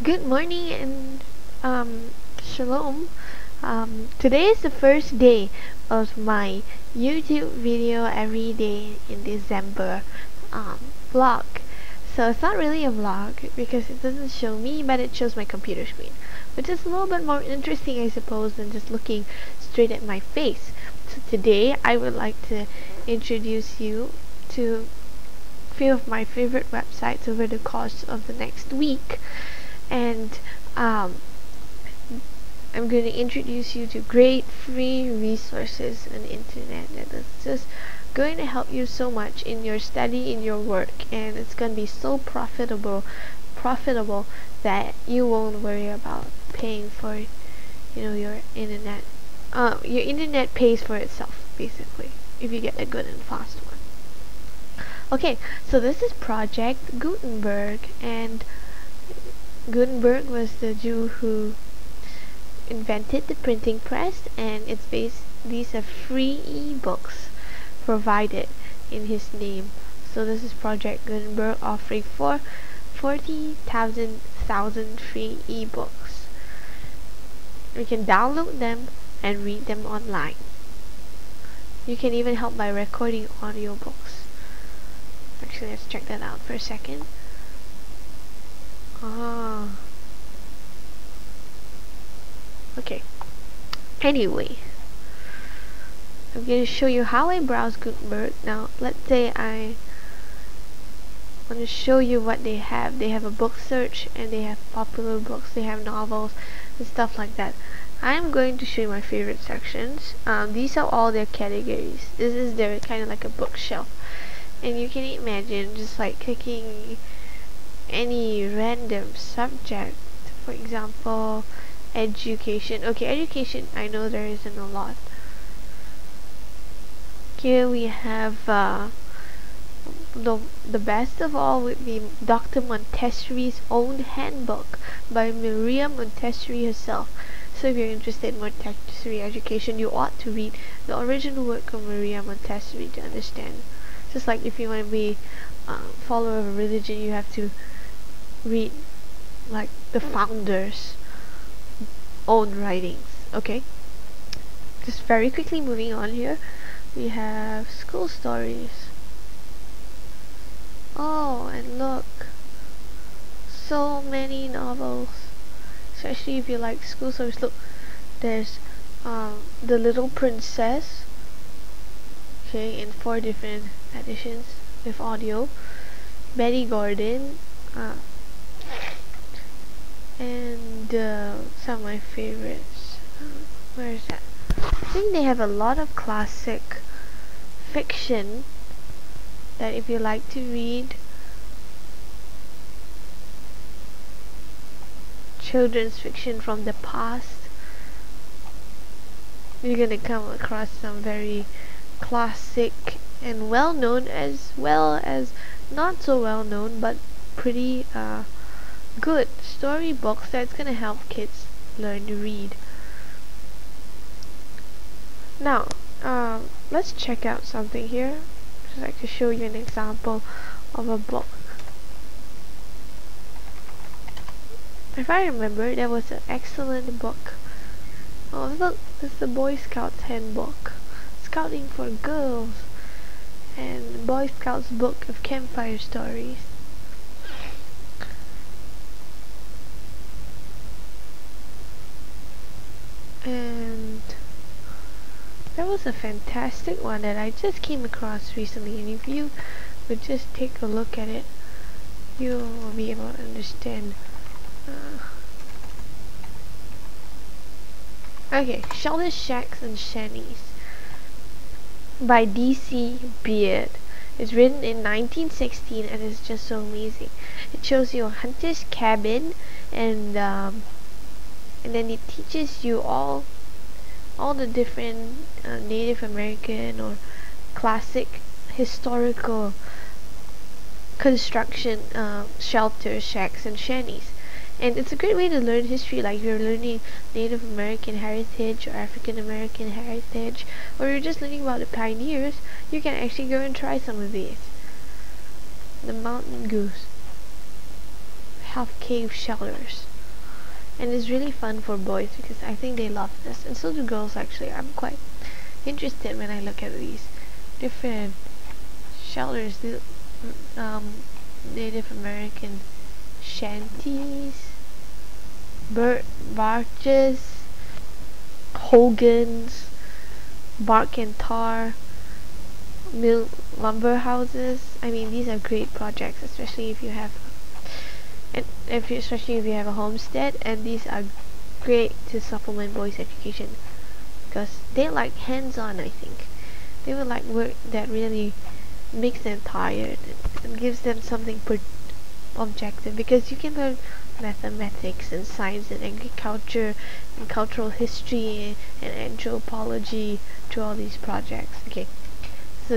Good morning and shalom. Today is the first day of my YouTube video every day in December vlog. So it's not really a vlog because it doesn't show me, but it shows my computer screen, which is a little bit more interesting, I suppose, than just looking straight at my face. So today I would like to introduce you to a few of my favorite websites over the course of the next week, and I'm going to introduce you to great free resources on the internet that is just going to help you so much in your study, in your work, and it's going to be so profitable that you won't worry about paying for your internet. Your internet pays for itself basically if you get a good and fast one. Okay, so this is Project Gutenberg, and Gutenberg was the Jew who invented the printing press, and these are free ebooks provided in his name. So this is Project Gutenberg offering 40,000 free ebooks. You can download them and read them online. You can even help by recording audiobooks. Actually, let's check that out for a second. Okay. Anyway, I'm going to show you how I browse Gutenberg. Now, let's say I want to show you what they have. They have a book search, and they have popular books, they have novels, and stuff like that. I'm going to show you my favorite sections. These are all their categories. This is their kind of like a bookshelf. And you can imagine just like clicking any random subject. For example, education. Okay, education, I know there isn't a lot. Here we have the best of all would be Dr. Montessori's own handbook by Maria Montessori herself. So if you're interested in Montessori education, you ought to read the original work of Maria Montessori to understand. Just like if you want to be a follower of a religion, you have to read like the founders' own writings. Okay, just very quickly moving on here, we have school stories. Oh, and look, so many novels, especially if you like school stories. Look, there's The Little Princess, okay, in 4 different editions with audio. Betty Gordon, and some of my favorites. Where is that? I think they have a lot of classic fiction that if you like to read children's fiction from the past, you're gonna come across some very classic and well known, as well as not so well known, but pretty good storybooks that's gonna help kids learn to read. Now, let's check out something here. I'd like to show you an example of a book. If I remember, there was an excellent book. Oh, look, this is the Boy Scouts handbook. Scouting for girls. And Boy Scouts book of campfire stories. And there was a fantastic one that I just came across recently, and if you would just take a look at it, you will be able to understand. Okay, Shelter Shacks and Shanties by D.C. Beard. It's written in 1916 and it's just so amazing. It shows you a hunter's cabin, and then it teaches you all the different Native American or classic historical construction shelters, shacks, and shanties. And it's a great way to learn history, like if you're learning Native American heritage or African American heritage, or you're just learning about the pioneers. You can actually go and try some of these. The Mountain Goose. tough cave shelters. And it's really fun for boys because I think they love this, and so do girls actually. I'm quite interested when I look at these different shelters, the Native American shanties, barges, hogans, bark and tar, mill lumber houses. I mean, these are great projects, especially if you have especially if you have a homestead, and these are great to supplement boys' education because they like hands-on. I think they would like work that really makes them tired and gives them something objective, because you can learn mathematics and science and agriculture and cultural history and anthropology through all these projects. Okay, so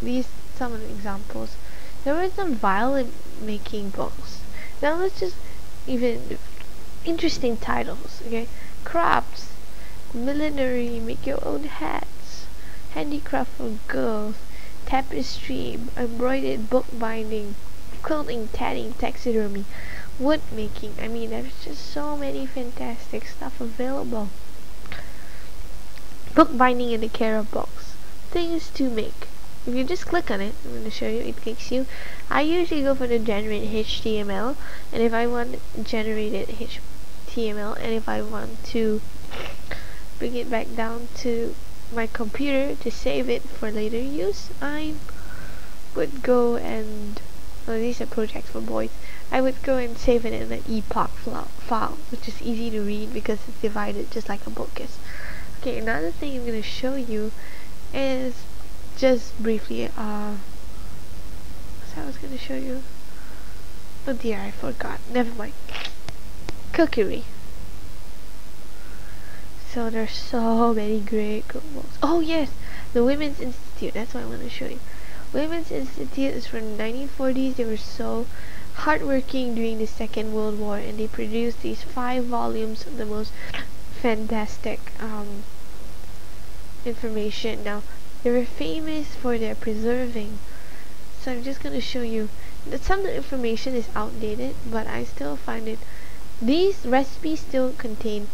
these some of the examples. There were some violin making books. Now let's just even interesting titles. Okay, crafts, millinery, make your own hats, handicraft for girls, tapestry, embroidered book binding, quilting, tatting, taxidermy, wood making. I mean, there's just so many fantastic stuff available. Book binding in the care of books. Things to make. If you just click on it, I'm going to show you, it takes you. I usually go for the generate HTML, and if I want generated HTML, and if I want to bring it back down to my computer to save it for later use, I would go and, well, these are projects for boys. I would go and save it in an EPUB file, which is easy to read because it's divided just like a book is. Okay, another thing I'm going to show you is just briefly, so I was going to show you, oh dear, I forgot, never mind, cookery. So there's so many great cookbooks. Oh yes, the Women's Institute, that's what I want to show you. Women's Institute is from the 1940s. They were so hardworking during the Second World War, and they produced these 5 volumes of the most fantastic information. Now, they were famous for their preserving. So I'm just going to show you that some of the information is outdated, but I still find it, these recipes still contain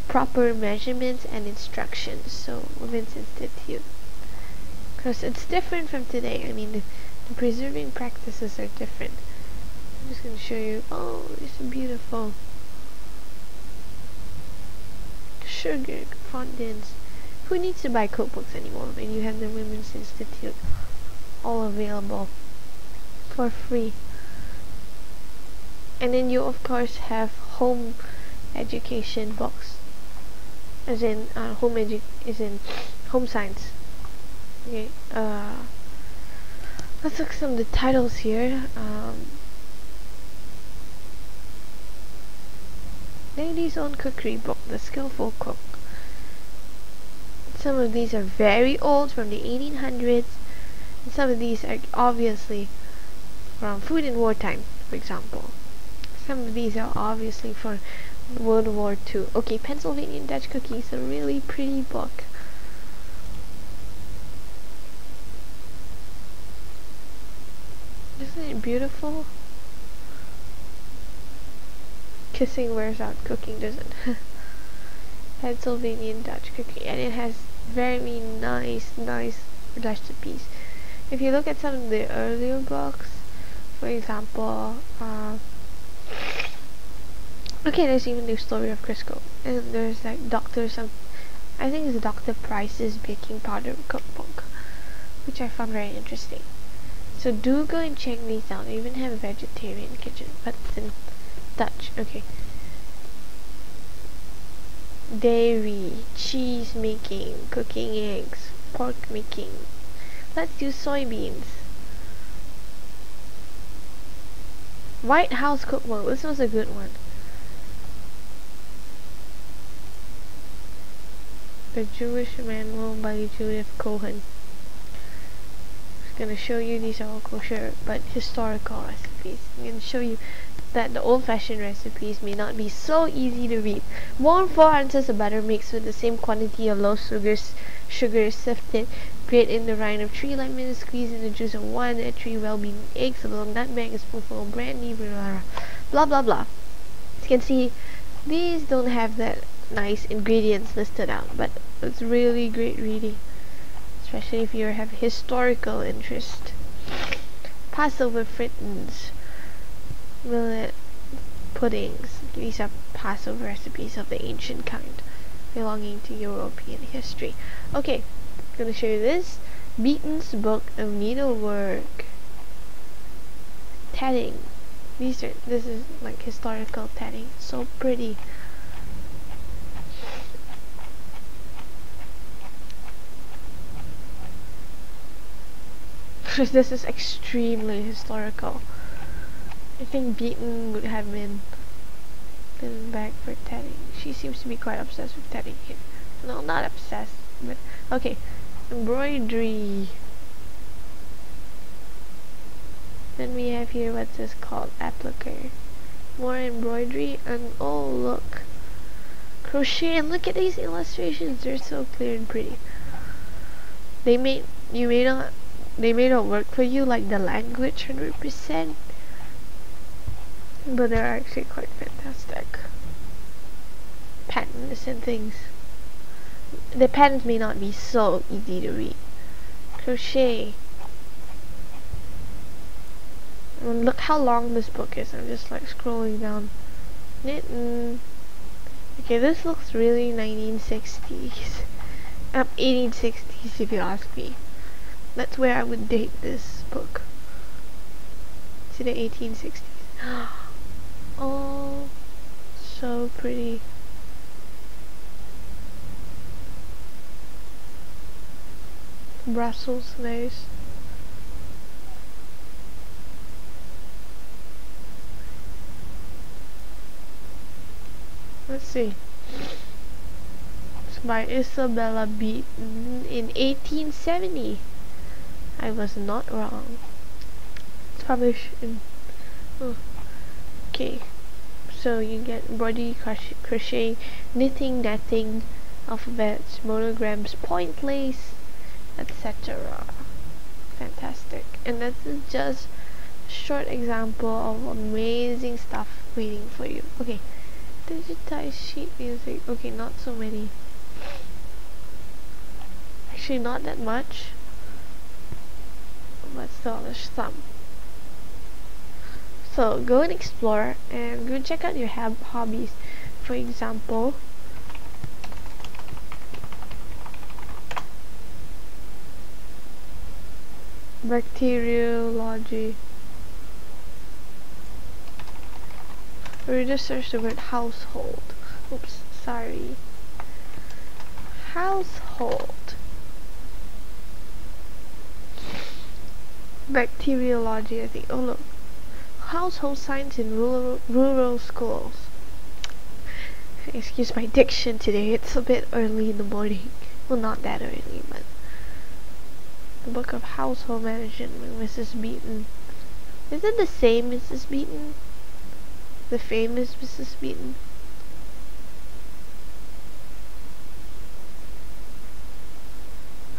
proper measurements and instructions. So Women's Institute, because it's different from today. I mean, the preserving practices are different. I'm just going to show you. Oh, it's beautiful. Sugar fondants. Who needs to buy cookbooks anymore when you have the Women's Institute all available for free? And then you of course have home education books, as in home science. Okay, let's look at some of the titles here. Lady's Own Cookery Book, The Skillful Cook. Some of these are very old, from the 1800s, and some of these are obviously from food in wartime, for example. Some of these are obviously for World War II. Okay, Pennsylvania Dutch Cookies, a really pretty book. Isn't it beautiful? Kissing wears out, cooking doesn't. Pennsylvania Dutch Cookie, and it has very nice recipes. If you look at some of the earlier books, for example, okay, there's even the story of Crisco, and there's like I think it's Dr. Price's baking powder cookbook, which I found very interesting. So do go and check these out. They even have a vegetarian kitchen, but it's in Dutch. Okay. Dairy, cheese making, cooking eggs, pork making. Let's do soybeans. White House Cookbook. This was a good one. The Jewish Manual by Judith Cohen. I'm going to show you, these are all kosher but historical recipes. I'm going to show you that the old-fashioned recipes may not be so easy to read. Warm 4 ounces of butter mixed with the same quantity of low sugar sifted. Grate in the rind of 3 lemons. Squeeze in the juice of 1 3 well-beaten eggs, a little nutmeg, a spoonful of brandy. Blah, blah, blah. blah blah blah. As you can see, these don't have that nice ingredients listed out, but it's really great reading, especially if you have historical interest. Passover fritters, millet puddings. These are Passover recipes of the ancient kind, belonging to European history. Okay, I'm gonna show you this. Beaton's Book of Needlework. Tatting. This is like historical tatting. So pretty. This is extremely historical. I think Beaton would have been back for tatting. She seems to be quite obsessed with tatting here. No, not obsessed, but okay. Embroidery. Then we have here what's this called? Applique. More embroidery, and oh look, crochet. And look at these illustrations. They're so clear and pretty. They may not work for you like the language 100%, but they're actually quite fantastic. Patterns and things. The patterns may not be so easy to read. Crochet. And look how long this book is. I'm just like scrolling down. Knitting. Okay, this looks really 1960s. 1860s if you ask me. That's where I would date this book. To the 1860s. Oh, so pretty. Brussels lace. Let's see. It's by Isabella Beaton in 1870. I was not wrong. It's published in... Oh. Okay. So you get embroidery, crochet, knitting, netting, alphabets, monograms, point lace, etc. Fantastic. And this is just a short example of amazing stuff waiting for you. Okay. Digitized sheet music. Okay, not so many. Actually, not that much. But still, there's some. So, go and explore and go check out your hobbies. For example, bacteriology. Or just search the word household. Oops, sorry. Household. Bacteriology, I think. Oh look. Household science in rural schools. Excuse my diction today. It's a bit early in the morning. Well, not that early, but the book of household management by Mrs. Beaton. Is it the same Mrs. Beaton? The famous Mrs. Beaton?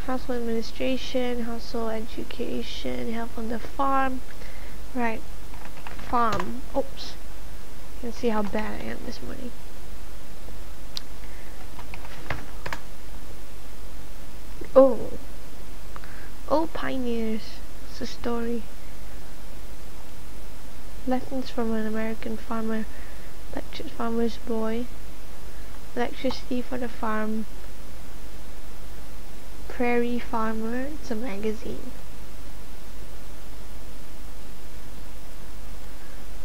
Household administration, household education, help on the farm. Right. Farm. Oops. You can see how bad I am this morning. Oh. Oh, pioneers. It's a story. Lessons from an American farmer. Lectures farmer's boy. Electricity for the farm. Prairie Farmer. It's a magazine.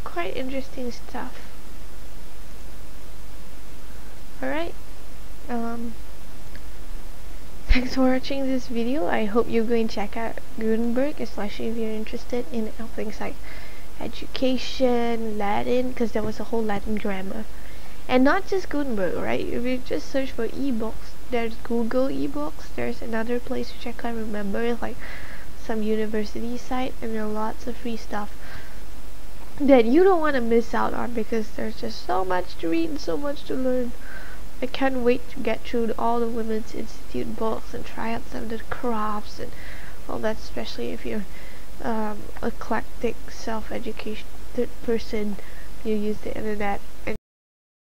Quite interesting stuff. Alright. Thanks for watching this video. I hope you're going to check out Gutenberg, especially if you're interested in things like education, Latin, because there was a whole Latin grammar. And not just Gutenberg, right? If you just search for ebooks, there's Google ebooks. There's another place which I can't remember. It's like some university site, and there are lots of free stuff that you don't want to miss out on, because there's just so much to read and so much to learn. I can't wait to get through all the Women's Institute books and try out some of the crafts and all that, especially if you're eclectic, self-educated person you use the internet and